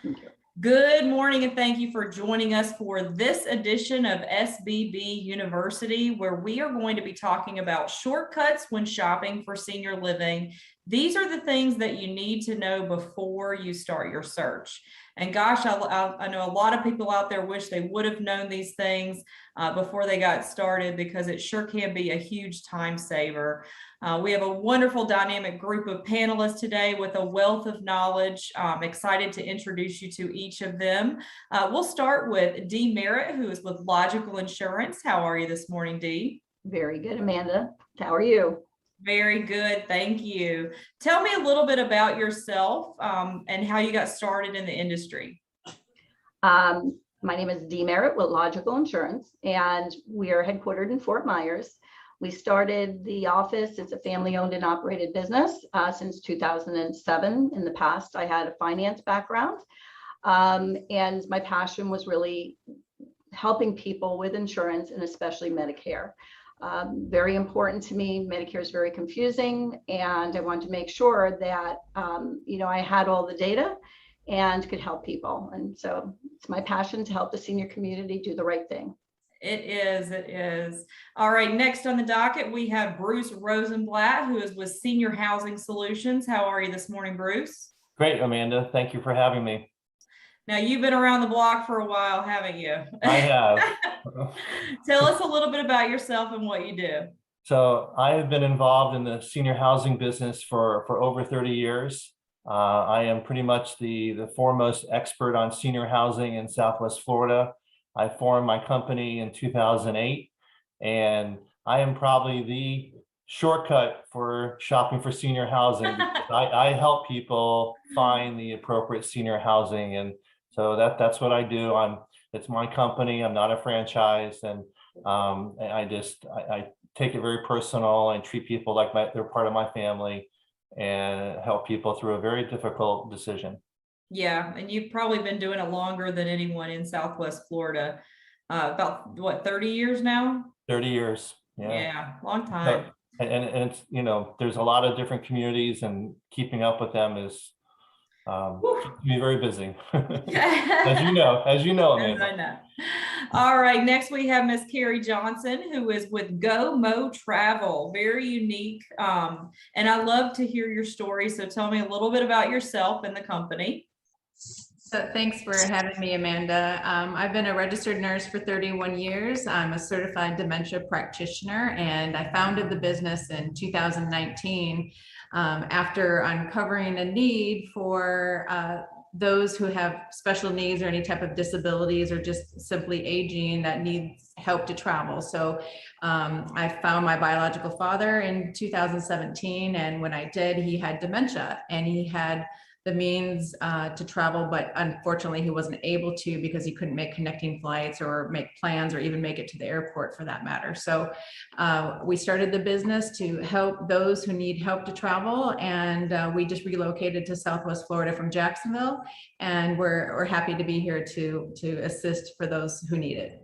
Thank you. Good morning, and thank you for joining us for this edition of SBB University, where we are going to be talking about shortcuts when shopping for senior living. These are the things that you need to know before you start your search. And gosh, I know a lot of people out there wish they would have known these things before they got started, because it sure can be a huge time saver. We have a wonderful dynamic group of panelists today with a wealth of knowledge. I'm excited to introduce you to each of them. We'll start with Dee Merritt, who is with Logical Insurance. How are you this morning, Dee? Very good, Amanda. How are you? Very good, thank you. Tell me a little bit about yourself and how you got started in the industry. My name is Dee Merritt with Logical Insurance, and we are headquartered in Fort Myers. We started the office. It's a family-owned and operated business since 2007. In the past, I had a finance background, and my passion was really helping people with insurance, and especially Medicare. Very important to me. Medicare is very confusing, and I wanted to make sure that I had all the data and could help people. And so it's my passion to help the senior community do the right thing. It is. All right, next on the docket, we have Bruce Rosenblatt, who is with Senior Housing Solutions. How are you this morning, Bruce? Great, Amanda. Thank you for having me. Now, you've been around the block for a while, haven't you? I have. Tell us a little bit about yourself and what you do. So I have been involved in the senior housing business for over 30 years. I am pretty much the foremost expert on senior housing in Southwest Florida. I formed my company in 2008, and I am probably the shortcut for shopping for senior housing. I help people find the appropriate senior housing, and so that's what I do. It's my company. I'm not a franchise, and I take it very personal and treat people like they're part of my family, and help people through a very difficult decision. Yeah, and you've probably been doing it longer than anyone in Southwest Florida. About what, 30 years now? 30 years. Yeah, long time. So, and it's, there's a lot of different communities, and keeping up with them is keeps me very busy. as you know, Amanda. I know. All right, next we have Miss Carrie Johnson, who is with GOMO Travel. Very unique, and I love to hear your story. So tell me a little bit about yourself and the company. So thanks for having me, Amanda. I've been a registered nurse for 31 years. I'm a certified dementia practitioner, and I founded the business in 2019 after uncovering a need for those who have special needs or any type of disabilities, or just simply aging that needs help to travel. So I found my biological father in 2017, and when I did, he had dementia, and he had the means to travel, but unfortunately he wasn't able to because he couldn't make connecting flights or make plans or even make it to the airport for that matter. So we started the business to help those who need help to travel, and we just relocated to Southwest Florida from Jacksonville, and we're happy to be here to assist for those who need it.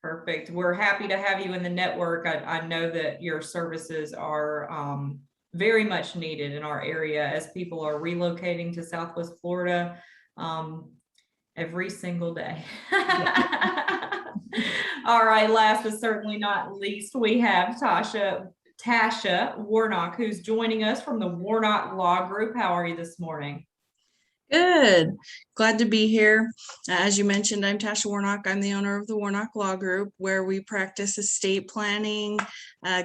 Perfect. We're happy to have you in the network. I know that your services are very much needed in our area as people are relocating to Southwest Florida every single day. All right, last but certainly not least, we have Tasha Warnock, who's joining us from the Warnock Law Group. How are you this morning? Good. Glad to be here. As you mentioned, I'm Tasha Warnock. I'm the owner of the Warnock Law Group, where we practice estate planning,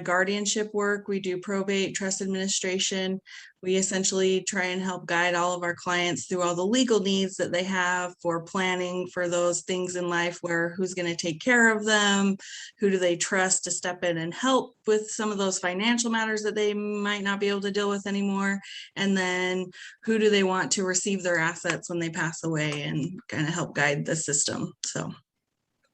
guardianship work. We do probate, trust administration. We essentially try and help guide all of our clients through all the legal needs that they have for planning for those things in life, where who's going to take care of them, who do they trust to step in and help with some of those financial matters that they might not be able to deal with anymore, and then who do they want to receive their assets when they pass away, and kind of help guide the system. So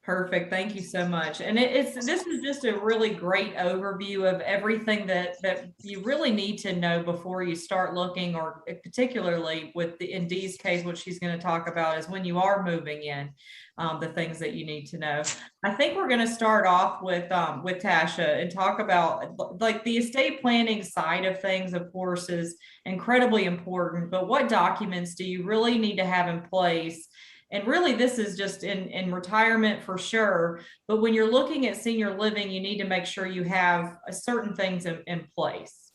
Perfect. Thank you so much. And this is just a really great overview of everything that you really need to know before you start looking, or particularly in Dee's case, what she's going to talk about is when you are moving in, the things that you need to know. I think we're going to start off with Tasha and talk about like the estate planning side of things, of course, is incredibly important, but what documents do you really need to have in place? And really, this is just in retirement for sure. But when you're looking at senior living, you need to make sure you have certain things in place.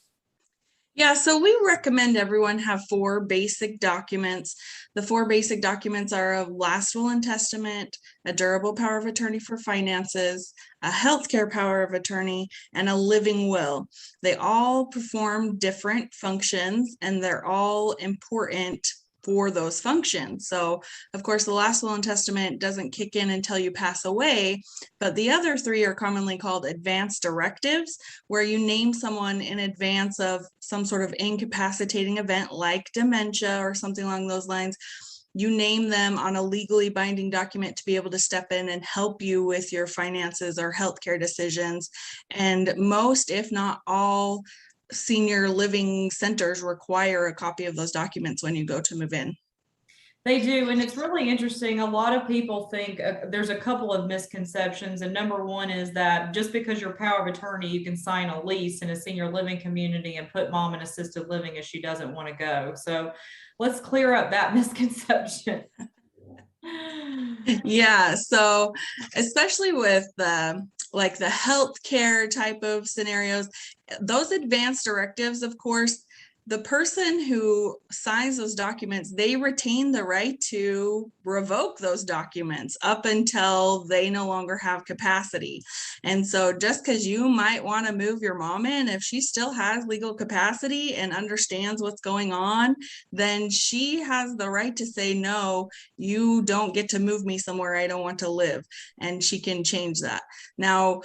Yeah, so we recommend everyone have 4 basic documents. The 4 basic documents are a last will and testament, a durable power of attorney for finances, a healthcare power of attorney, and a living will. They all perform different functions, and they're all important for those functions. So of course, the last will and testament doesn't kick in until you pass away, but the other 3 are commonly called advanced directives, where you name someone in advance of some sort of incapacitating event like dementia or something along those lines. You name them on a legally binding document to be able to step in and help you with your finances or healthcare decisions. And most, if not all, senior living centers require a copy of those documents when you go to move in. They do, and it's really interesting. A lot of people think there's a couple of misconceptions, and number one is that just because you're power of attorney, you can sign a lease in a senior living community and put mom in assisted living if she doesn't want to go. So let's clear up that misconception. Yeah, so especially with like the healthcare type of scenarios, those advanced directives, of course, the person who signs those documents, they retain the right to revoke those documents up until they no longer have capacity. And so just because you might want to move your mom in, if she still has legal capacity and understands what's going on, then she has the right to say, no, you don't get to move me somewhere I don't want to live. And she can change that. Now,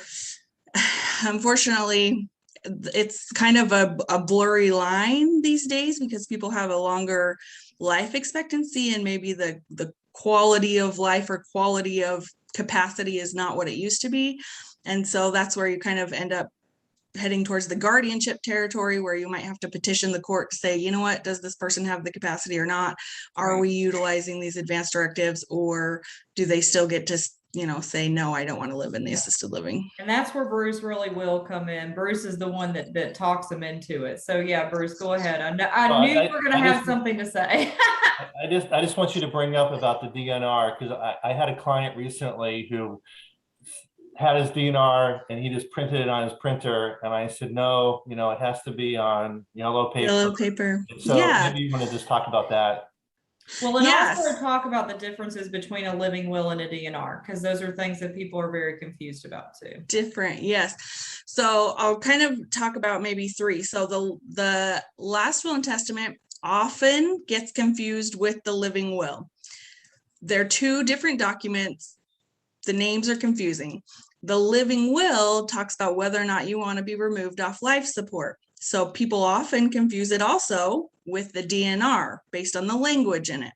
unfortunately, it's kind of a blurry line these days because people have a longer life expectancy, and maybe the quality of life or quality of capacity is not what it used to be. And so that's where you kind of end up heading towards the guardianship territory, where you might have to petition the court to say, you know what, does this person have the capacity or not? Are we utilizing these advanced directives, or do they still get to say, no, I don't want to live in the assisted living? And that's where Bruce really will come in. Bruce is the one that talks them into it. So yeah, Bruce, go ahead. I knew you were going to have something to say. I just want you to bring up about the DNR, because I had a client recently who had his DNR and he just printed it on his printer, and I said, no, it has to be on yellow paper. Yellow paper. So yeah. maybe you want to just talk about that. Well, and also talk about the differences between a living will and a DNR, because those are things that people are very confused about too. Different, yes. So I'll kind of talk about maybe 3. So the last will and testament often gets confused with the living will. They're 2 different documents. The names are confusing. The living will talks about whether or not you want to be removed off life support. So people often confuse it also with the DNR based on the language in it.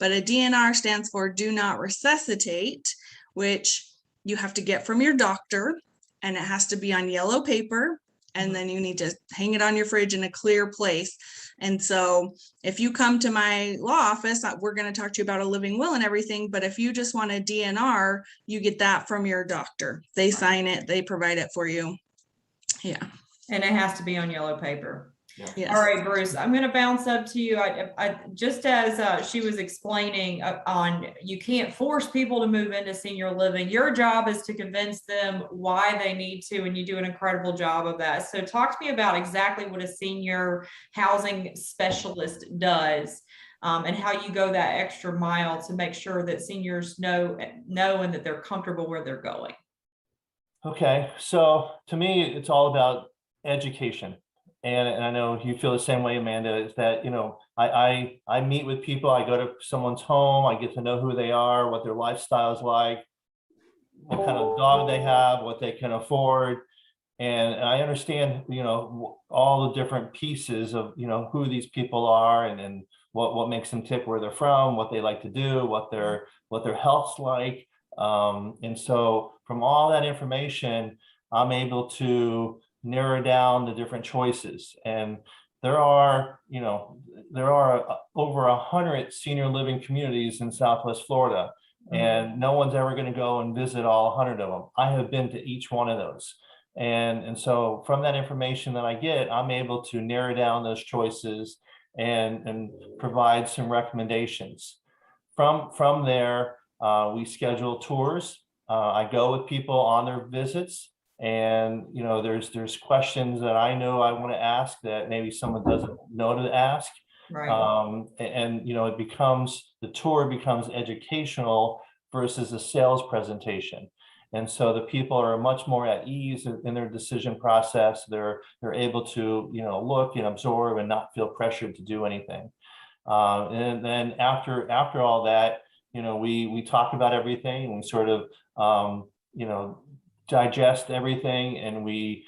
But a DNR stands for do not resuscitate, which you have to get from your doctor, and it has to be on yellow paper, and then you need to hang it on your fridge in a clear place. And so if you come to my law office, we're going to talk to you about a living will and everything. But if you just want a DNR, you get that from your doctor. They sign it, they provide it for you. Yeah. And it has to be on yellow paper. Yeah. Yes. All right, Bruce, I'm going to bounce up to you. I just as she was explaining on, you can't force people to move into senior living. Your job is to convince them why they need to, and you do an incredible job of that. So talk to me about exactly what a senior housing specialist does, and how you go that extra mile to make sure that seniors know and that they're comfortable where they're going. Okay, so to me, it's all about education. And I know you feel the same way, Amanda, is that, I meet with people, I go to someone's home, I get to know who they are, what their lifestyle is like, what kind of dog they have, what they can afford. And I understand, all the different pieces of, who these people are, and what makes them tick, where they're from, what they like to do, what their health's like. And so from all that information, I'm able to narrow down the different choices. And there are over 100 senior living communities in Southwest Florida, and no one's ever going to go and visit all 100 of them. I have been to each one of those. And so from that information that I get, I'm able to narrow down those choices and provide some recommendations. From there, we schedule tours. I go with people on their visits, and there's questions that I know I want to ask that maybe someone doesn't know to ask. Right. The tour becomes educational versus a sales presentation. And so the people are much more at ease in their decision process. They're able to, look and absorb and not feel pressured to do anything. And then after all that, we talk about everything, and we sort of, digest everything, and we,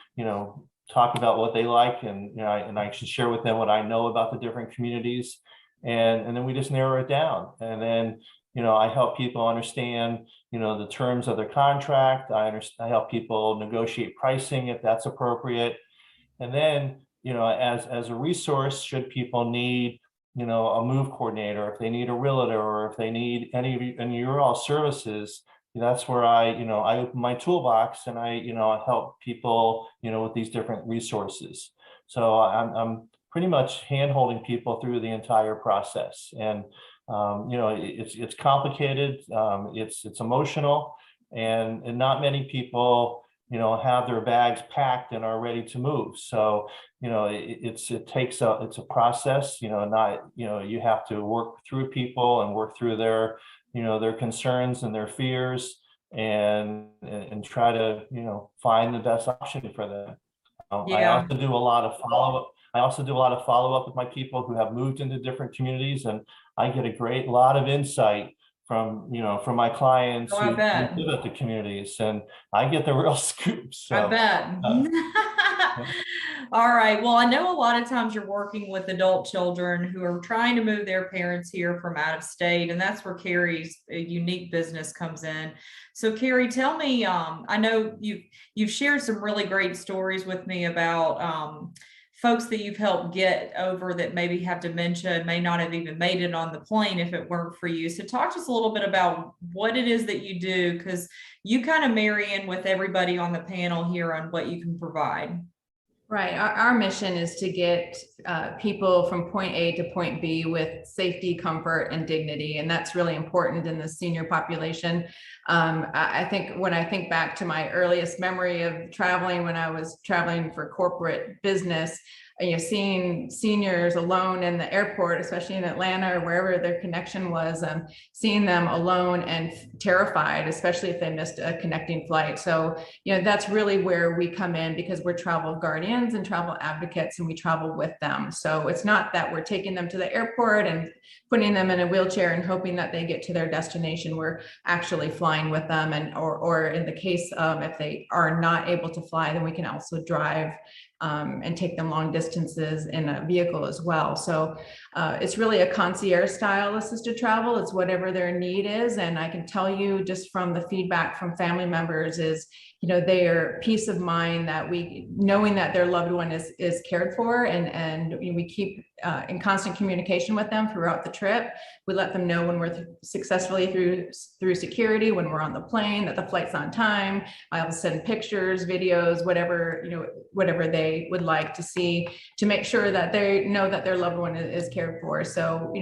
talk about what they like, and I should share with them what I know about the different communities, and then we just narrow it down. And then I help people understand the terms of their contract. I help people negotiate pricing if that's appropriate. And then as a resource, should people need a move coordinator, if they need a realtor, or if they need any of your all services, that's where I open my toolbox, and I help people with these different resources. So I'm pretty much hand-holding people through the entire process. And it's complicated, it's emotional, and not many people have their bags packed and are ready to move. So it's a process. You have to work through people and work through their concerns and their fears, and try to find the best option for them. I also do a lot of follow-up with my people who have moved into different communities, and I get a lot of insight from my clients who live at the communities, and I get the real scoop. So I bet. All right. Well, I know a lot of times you're working with adult children who are trying to move their parents here from out of state, and that's where Kerri's unique business comes in. So Kerri, tell me, I know you've shared some really great stories with me about folks that you've helped get over that maybe have dementia and may not have even made it on the plane if it weren't for you. So talk to us a little bit about what it is that you do, because you kind of marry in with everybody on the panel here on what you can provide. Right. Our mission is to get people from point A to point B with safety, comfort, and dignity. And that's really important in the senior population. I think when I think back to my earliest memory of traveling, when I was traveling for corporate business, seeing seniors alone in the airport, especially in Atlanta or wherever their connection was, seeing them alone and terrified, especially if they missed a connecting flight. So, that's really where we come in, because we're travel guardians and travel advocates, and we travel with them. So it's not that we're taking them to the airport and putting them in a wheelchair and hoping that they get to their destination. We're actually flying with them, and or in the case of if they are not able to fly, then we can also drive and take them long distances in a vehicle as well. So it's really a concierge style assisted travel. It's whatever their need is. And I can tell you just from the feedback from family members is, their peace of mind that knowing that their loved one is cared for, and we keep in constant communication with them throughout the trip. We let them know when we're successfully through security, when we're on the plane, that the flight's on time. I'll send pictures, videos, whatever they would like to see, to make sure that they know that their loved one is cared for. So,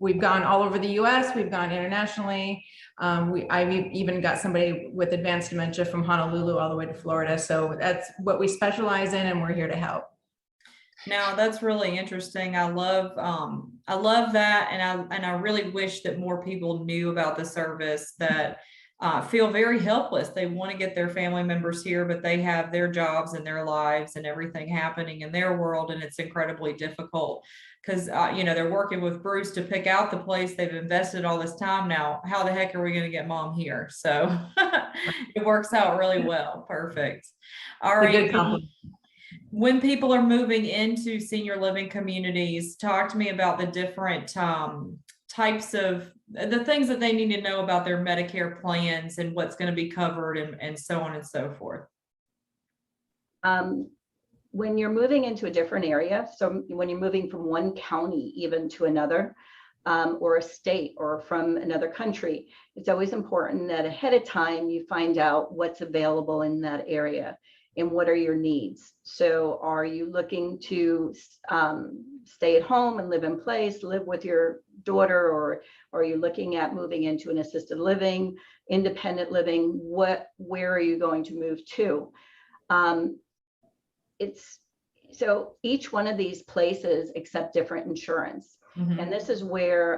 we've gone all over the US, we've gone internationally. I've even got somebody with advanced dementia from Honolulu all the way to Florida. So that's what we specialize in, and we're here to help. Now that's really interesting. I love that, and I really wish that more people knew about the service that feel very helpless. They want to get their family members here, but they have their jobs and their lives and everything happening in their world, and it's incredibly difficult because they're working with Bruce to pick out the place. They've invested all this time. Now, how the heck are we going to get mom here? So it works out really well. Perfect. All right. When people are moving into senior living communities, talk to me about the different types of the things that they need to know about their Medicare plans and what's going to be covered and so on and so forth. When you're moving into a different area, so when you're moving from one county even to another, or a state or from another country, it's always important that ahead of time you find out what's available in that area and what are your needs. So are you looking to stay at home and live in place, live with your daughter, or are you looking at moving into an assisted living, independent living? Where are you going to move to? So each one of these places accept different insurance. Mhm. And this is where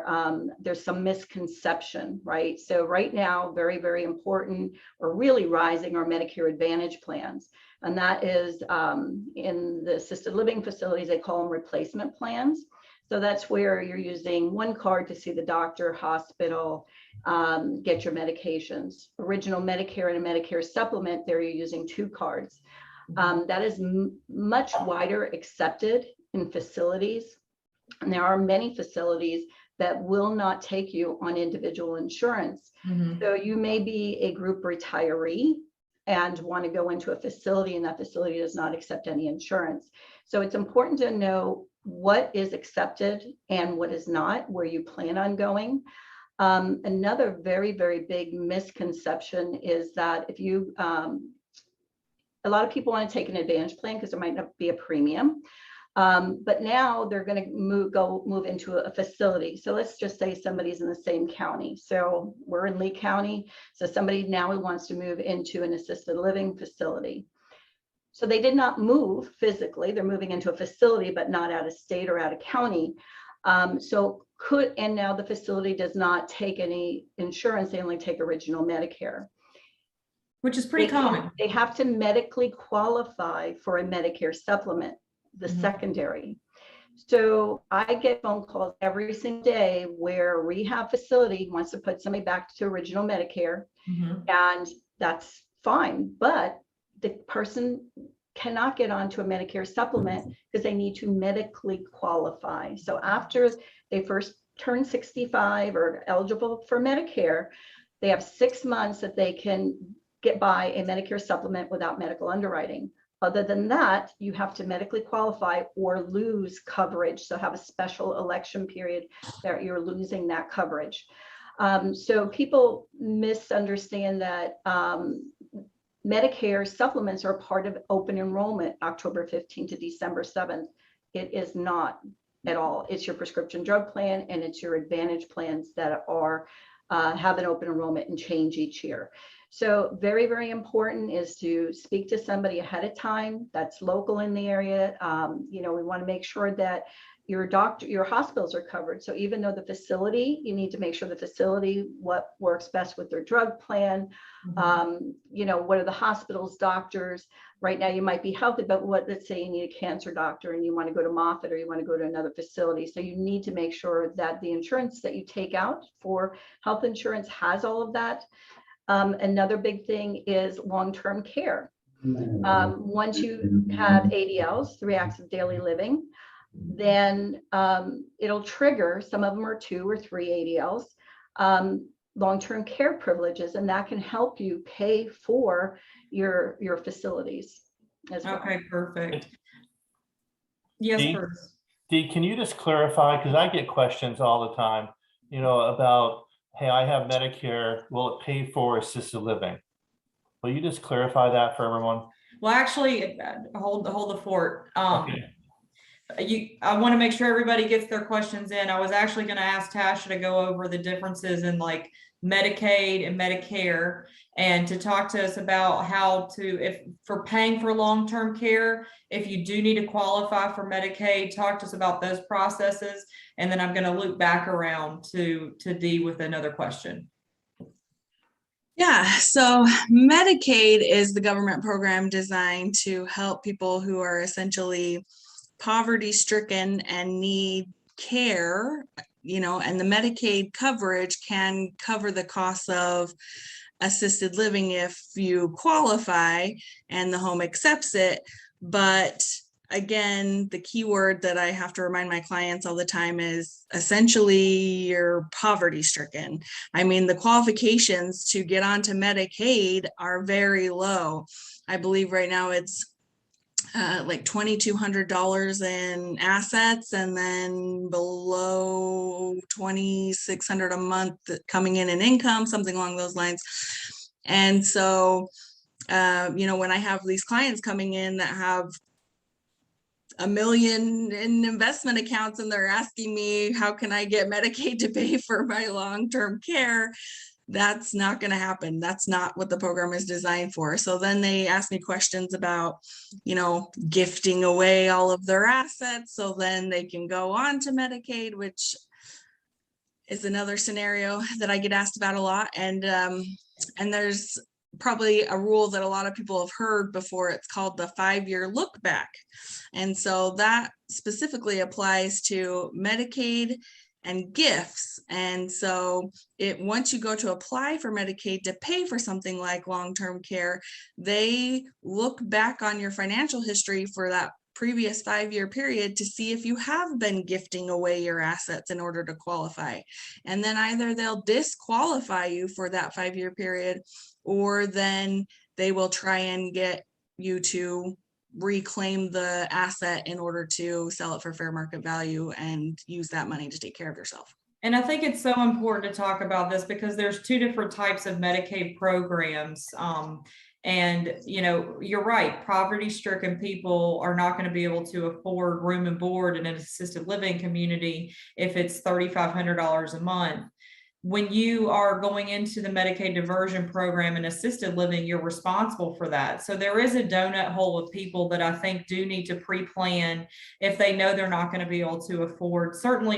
there's some misconception, right? So right now, very, very important, or really rising, are Medicare Advantage plans. And that is in the assisted living facilities, they call them replacement plans. So that's where you're using one card to see the doctor, hospital, get your medications. Original Medicare and a Medicare supplement, there you're using two cards. That is much wider accepted in facilities. And there are many facilities that will not take you on individual insurance. Mhm. So you may be a group retiree and want to go into a facility, and that facility does not accept any insurance. So it's important to know what is accepted and what is not, where you plan on going. Another very, very big misconception is that if you, a lot of people want to take an Advantage plan because there might not be a premium. But now they're going to move into a facility. So let's just say somebody's in the same county. So we're in Lee County. So somebody now wants to move into an assisted living facility. So they did not move physically. They're moving into a facility, but not out of state or out of county. And now the facility does not take any insurance. They only take original Medicare. Which is pretty common. They have to medically qualify for a Medicare supplement, the secondary. So I get phone calls every single day where a rehab facility wants to put somebody back to original Medicare, and that's fine, but the person cannot get onto a Medicare supplement because they need to medically qualify. So after they first turn 65 or eligible for Medicare, they have 6 months that they can get by a Medicare supplement without medical underwriting. Other than that, you have to medically qualify or lose coverage. So have a special election period that you're losing that coverage. So people misunderstand that Medicare supplements are part of open enrollment, October 15th to December 7th. It is not at all. It's your prescription drug plan and it's your Advantage plans that are have an open enrollment and change each year. So very, very important is to speak to somebody ahead of time that's local in the area. We want to make sure that your doctor, your hospitals are covered. So even though the facility, you need to make sure the facility, what works best with their drug plan. What are the hospital's doctors? Right now you might be healthy, but let's say you need a cancer doctor and you want to go to Moffitt or you want to go to another facility. So you need to make sure that the insurance that you take out for health insurance has all of that. Another big thing is long-term care. Once you have ADLs, 3 acts of daily living, then it'll trigger, some of them are 2 or 3 ADLs, long-term care privileges, and that can help you pay for your facilities as well. Okay, perfect. Yes, Bruce. Dee, can you just clarify, because I get questions all the time, about, hey, I have Medicare, will it pay for assisted living? Will you just clarify that for everyone? Well, actually, hold the fort. Okay. I want to make sure everybody gets their questions in. I was actually going to ask Tasha to go over the differences in like Medicaid and Medicare and to talk to us about how to, if for paying for long-term care, if you do need to qualify for Medicaid, talk to us about those processes. And then I'm going to loop back around to Dee with another question. Yeah, so Medicaid is the government program designed to help people who are essentially poverty-stricken and need care, and the Medicaid coverage can cover the costs of assisted living if you qualify and the home accepts it. But again, the key word that I have to remind my clients all the time is essentially you're poverty stricken. I mean, the qualifications to get onto Medicaid are very low. I believe right now it's like $2,200 in assets, and then below $2,600 a month coming in income, something along those lines. And so, when I have these clients coming in that have $1 million in investment accounts and they're asking me, how can I get Medicaid to pay for my long-term care? That's not going to happen. That's not what the program is designed for. So then they ask me questions about, gifting away all of their assets so then they can go on to Medicaid, which is another scenario that I get asked about a lot. And there's probably a rule that a lot of people have heard before. It's called the 5-year look back. And so that specifically applies to Medicaid and gifts. And so once you go to apply for Medicaid to pay for something like long-term care, they look back on your financial history for that previous 5-year period to see if you have been gifting away your assets in order to qualify. And then either they'll disqualify you for that 5-year period, or then they will try and get you to reclaim the asset in order to sell it for fair market value and use that money to take care of yourself. And I think it's so important to talk about this because there's 2 different types of Medicaid programs. And, you're right, poverty-stricken people are not going to be able to afford room and board in an assisted living community if it's $3,500 a month. When you are going into the Medicaid diversion program and assisted living, you're responsible for that. So there is a donut hole of people that I think do need to pre-plan if they know they're not going to be able to afford, certainly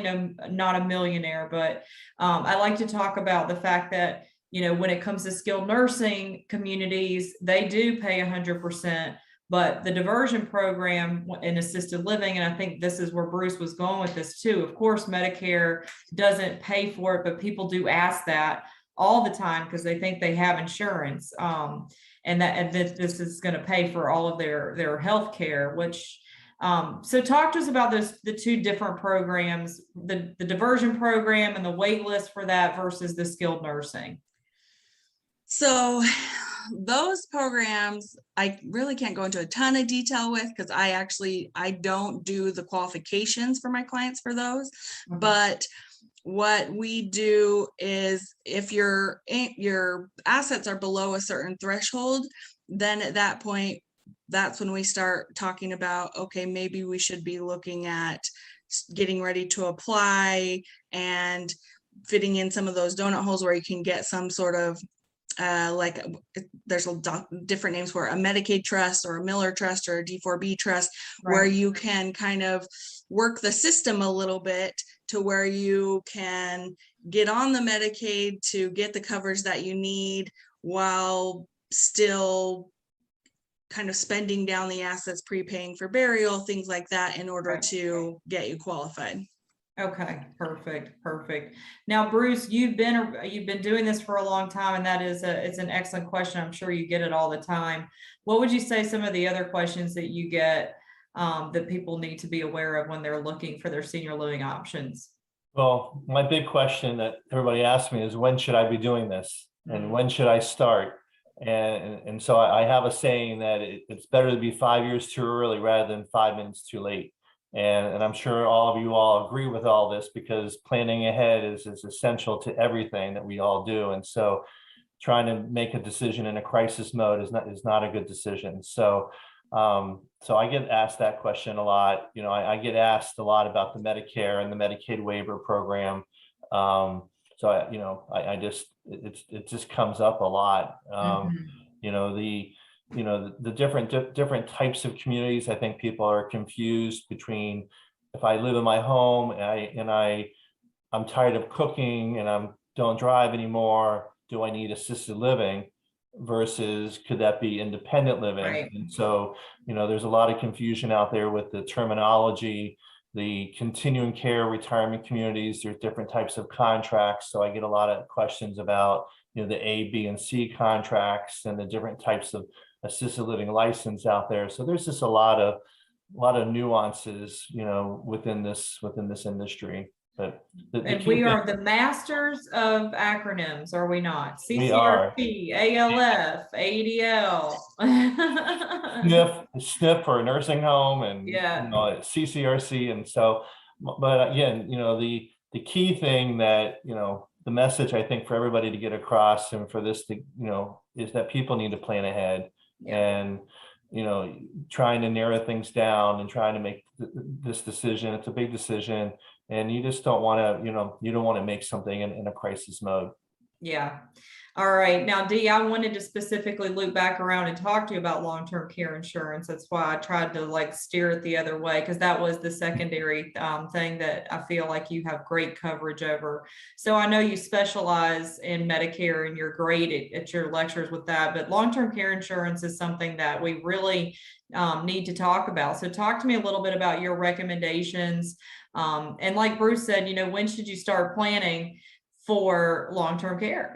not a millionaire, but I like to talk about the fact that, when it comes to skilled nursing communities, they do pay 100%. But the diversion program in assisted living, and I think this is where Bruce was going with this too. Of course, Medicare doesn't pay for it, but people do ask that all the time because they think they have insurance, and that this is going to pay for all of their health care. Which, so talk to us about the 2 different programs, the diversion program and the wait list for that versus the skilled nursing. So those programs, I really can't go into a ton of detail with because I don't do the qualifications for my clients for those. Mm-hmm. But what we do is if your assets are below a certain threshold, then at that point, that's when we start talking about, okay, maybe we should be looking at getting ready to apply and fitting in some of those donut holes where you can get some sort of there's different names for a Medicaid trust or a Miller trust or a D4B trust, right, where you can kind of work the system a little bit to where you can get on the Medicaid to get the coverage that you need while still kind of spending down the assets, prepaying for burial, things like that in order to get you qualified. Okay, perfect. Now, Bruce, you've been doing this for a long time, and that is it's an excellent question. I'm sure you get it all the time. What would you say some of the other questions that you get that people need to be aware of when they're looking for their senior living options? Well, my big question that everybody asks me is, when should I be doing this, and when should I start? And so I have a saying that it's better to be 5 years too early rather than 5 minutes too late. And I'm sure all of you all agree with all this because planning ahead is essential to everything that we all do. And so trying to make a decision in a crisis mode is not a good decision. So I get asked that question a lot. I get asked a lot about the Medicare and the Medicaid waiver program. It just comes up a lot. The different types of communities. I think people are confused between, if I live in my home and I'm tired of cooking and I don't drive anymore, do I need assisted living versus could that be independent living? Right. And so, there's a lot of confusion out there with the terminology. The continuing care retirement communities, there's different types of contracts. So I get a lot of questions about, the A, B, and C contracts and the different types of assisted living license out there. So there's just a lot of lot of nuances, within this industry. But the And key we thing, are the masters of acronyms, are we not? We are. CCRP, ALF, ADL. SNF for a nursing home, and Yeah. CCRC. And so, but again, the key thing that, the message I think for everybody to get across, and for this to, is that people need to plan ahead. Yeah. And trying to narrow things down and trying to make this decision. It's a big decision, and you just don't want to, you don't want to make something in a crisis mode. Yeah. All right. Now, Dee, I wanted to specifically loop back around and talk to you about long-term care insurance. That's why I tried to steer it the other way, because that was the secondary thing that I feel like you have great coverage over. So I know you specialize in Medicare and you're great at your lectures with that, but long-term care insurance is something that we really need to talk about. So talk to me a little bit about your recommendations. And like Bruce said, when should you start planning for long-term care?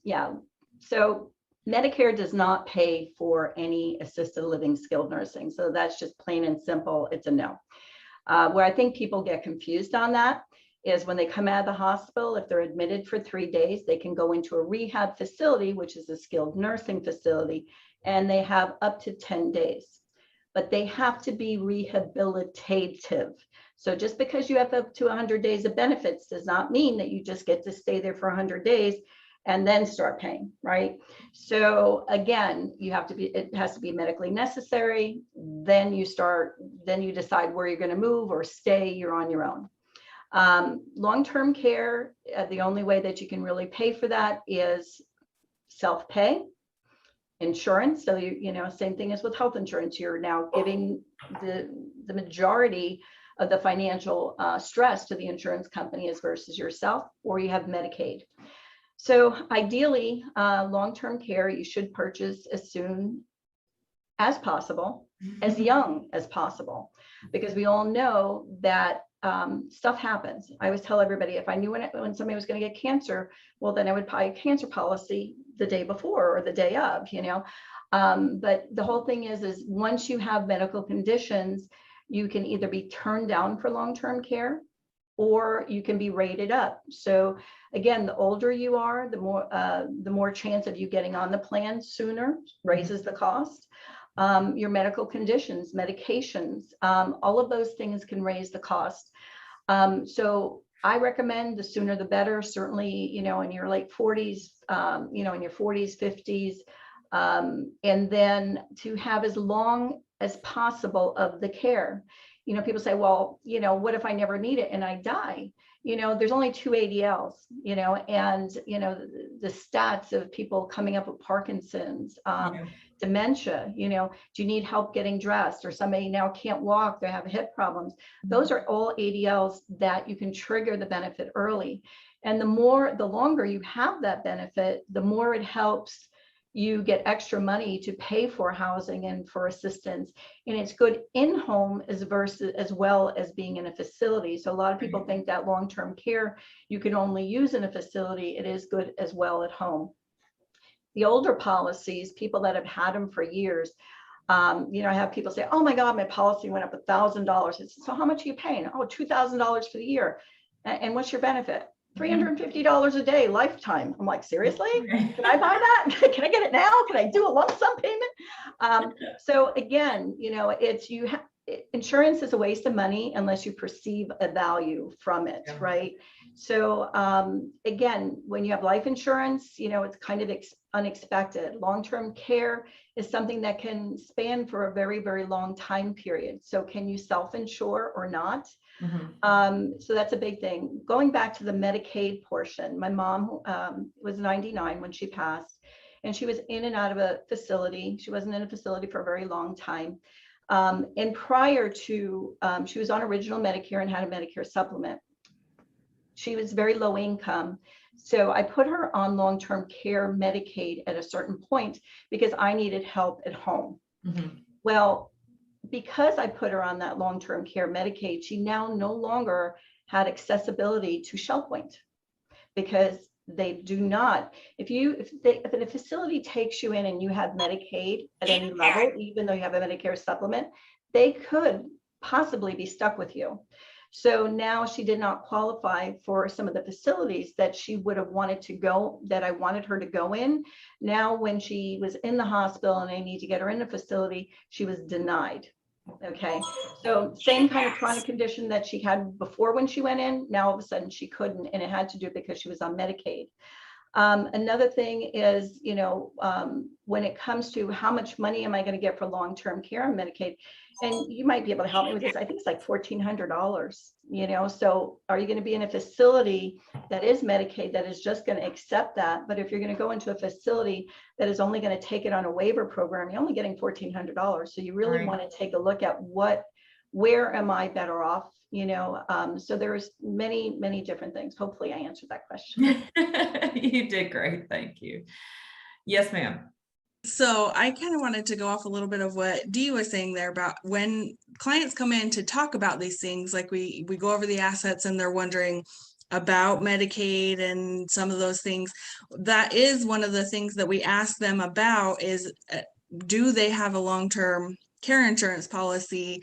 Yeah. So Medicare does not pay for any assisted living skilled nursing. So that's just plain and simple. It's a no. Where I think people get confused on that is when they come out of the hospital, if they're admitted for 3 days, they can go into a rehab facility, which is a skilled nursing facility, and they have up to 10 days. But they have to be rehabilitative. So just because you have up to 100 days of benefits does not mean that you just get to stay there for 100 days and then start paying, right? So again, it has to be medically necessary. Then you decide where you're going to move or stay, you're on your own. Long-term care, the only way that you can really pay for that is self-pay. Insurance, so same thing as with health insurance, you're now giving the majority of the financial stress to the insurance company as versus yourself, or you have Medicaid. So ideally, long-term care you should purchase as soon as possible, as young as possible, because we all know that stuff happens. I always tell everybody, if I knew when somebody was going to get cancer, well, then I would buy a cancer policy the day before or the day of, but the whole thing is once you have medical conditions, you can either be turned down for long-term care or you can be rated up. So again, the older you are, the more chance of you getting on the plan sooner, raises the cost. Your medical conditions, medications, all of those things can raise the cost. So I recommend the sooner the better, certainly, in your late 40s, in your 40s, 50s, and then to have as long as possible of the care. People say, well, what if I never need it and I die? There's only 2 ADLs, and, the stats of people coming up with Parkinson's, dementia, do you need help getting dressed, or somebody now can't walk, they have hip problems. Those are all ADLs that you can trigger the benefit early. And the longer you have that benefit, the more it helps you get extra money to pay for housing and for assistance. And it's good in-home as well as being in a facility. So a lot of people think that long-term care you can only use in a facility. It is good as well at home. The older policies, people that have had them for years, I have people say, oh my God, my policy went up $1,000. So how much are you paying? Oh, $2,000 for the year. And what's your benefit? $350 a day, lifetime. I'm like, seriously? Can I buy that? Can I get it now? Can I do a lump sum payment? So again, insurance is a waste of money unless you perceive a value from it, right? So again, when you have life insurance, it's kind of unexpected. Long-term care is something that can span for a very, very long time period. So can you self-insure or not? So that's a big thing. Going back to the Medicaid portion, my mom was 99 when she passed, and she was in and out of a facility. She wasn't in a facility for a very long time. And prior to, she was on original Medicare and had a Medicare supplement. She was very low income. So I put her on long-term care Medicaid at a certain point because I needed help at home. Well, because I put her on that long-term care Medicaid, she now no longer had accessibility to ShellPoint because They do not. If a facility takes you in and you have Medicaid at any level, even though you have a Medicare supplement, they could possibly be stuck with you. So now she did not qualify for some of the facilities that she would have wanted to go, that I wanted her to go in. Now, when she was in the hospital and they need to get her in a facility, she was denied. Okay, so same kind of chronic condition that she had before when she went in, now all of a sudden she couldn't, and it had to do because she was on Medicaid. Another thing is, when it comes to how much money am I going to get for long-term care on Medicaid, and you might be able to help me with this. I think it's like $1,400, so are you going to be in a facility that is Medicaid that is just going to accept that? But if you're going to go into a facility that is only going to take it on a waiver program, you're only getting $1,400. So you really want to take a look at where am I better off? So there's many different things. Hopefully I answered that question. You did great. Thank you. Yes, ma'am. So I kind of wanted to go off a little bit of what Dee was saying there about when clients come in to talk about these things, like we go over the assets and they're wondering about Medicaid and some of those things. That is one of the things that we ask them about is, do they have a long-term care insurance policy?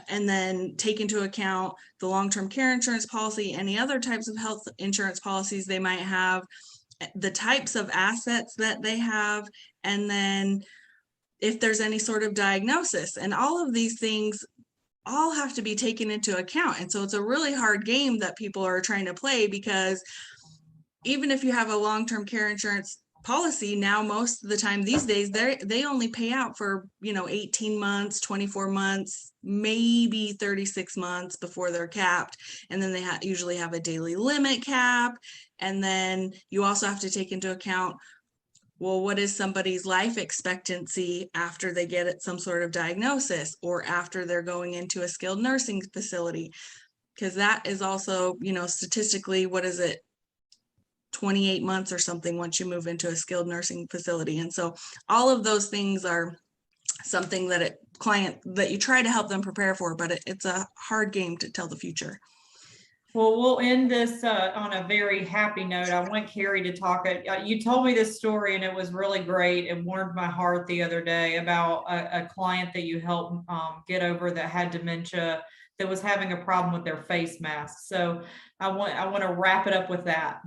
And then take into account the long-term care insurance policy, any other types of health insurance policies they might have, the types of assets that they have, and then if there's any sort of diagnosis. And all of these things all have to be taken into account. And so it's a really hard game that people are trying to play, because even if you have a long-term care insurance policy, now most of the time these days they only pay out for 18 months, 24 months, maybe 36 months before they're capped, and then they usually have a daily limit cap. And then you also have to take into account, well, what is somebody's life expectancy after they get some sort of diagnosis, or after they're going into a skilled nursing facility, because that is also, statistically, what is it, 28 months or something once you move into a skilled nursing facility. And so all of those things are something that that you try to help them prepare for, but it's a hard game to tell the future. Well, we'll end this on a very happy note. I want Kerri to talk. You told me this story and it was really great. It warmed my heart the other day about a client that you helped get over that had dementia, that was having a problem with their face mask. So I want to wrap it up with that.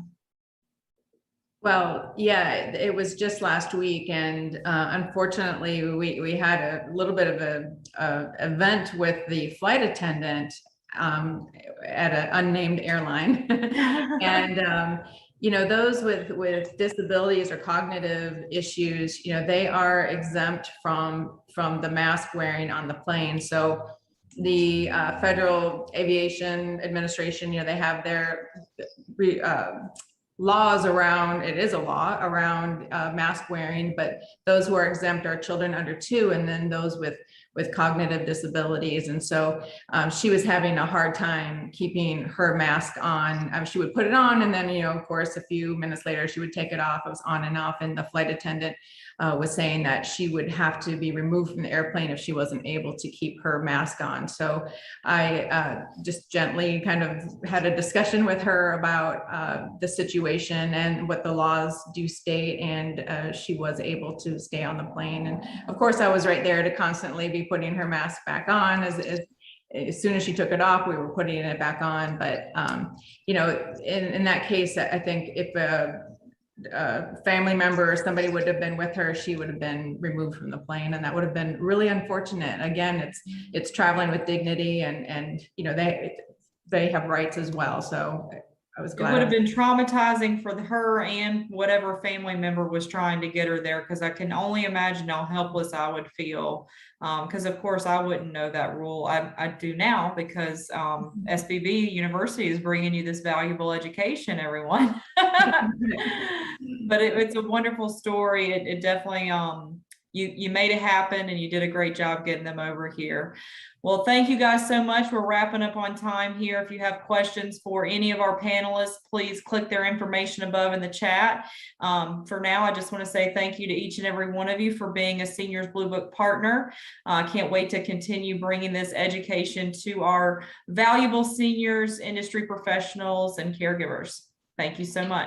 Well, yeah, it was just last week, and unfortunately, we had a little bit of a event with the flight attendant at an unnamed airline, and those with disabilities or cognitive issues, they are exempt from the mask wearing on the plane. So the Federal Aviation Administration, they have their laws around, it is a law around mask wearing, but those who are exempt are children under 2, and then those with cognitive disabilities. And so she was having a hard time keeping her mask on. She would put it on, and then, of course, a few minutes later, she would take it off. It was on and off. And the flight attendant was saying that she would have to be removed from the airplane if she wasn't able to keep her mask on. So I just gently kind of had a discussion with her about the situation and what the laws do state, and she was able to stay on the plane. And of course, I was right there to constantly be putting her mask back on. As soon as she took it off, we were putting it back on. But in that case, I think if a family member or somebody would have been with her, she would have been removed from the plane, and that would have been really unfortunate. Again, it's traveling with dignity, and they have rights as well. So I was glad. It would have been traumatizing for her and whatever family member was trying to get her there, because I can only imagine how helpless I would feel. Because of course I wouldn't know that rule. I do now, because SBB University is bringing you this valuable education, everyone. But it's a wonderful story. It definitely, you made it happen, and you did a great job getting them over here. Well, thank you guys so much. We're wrapping up on time here. If you have questions for any of our panelists, please click their information above in the chat. For now, I just want to say thank you to each and every one of you for being a Seniors Blue Book partner. I can't wait to continue bringing this education to our valuable seniors, industry professionals, and caregivers. Thank you so much.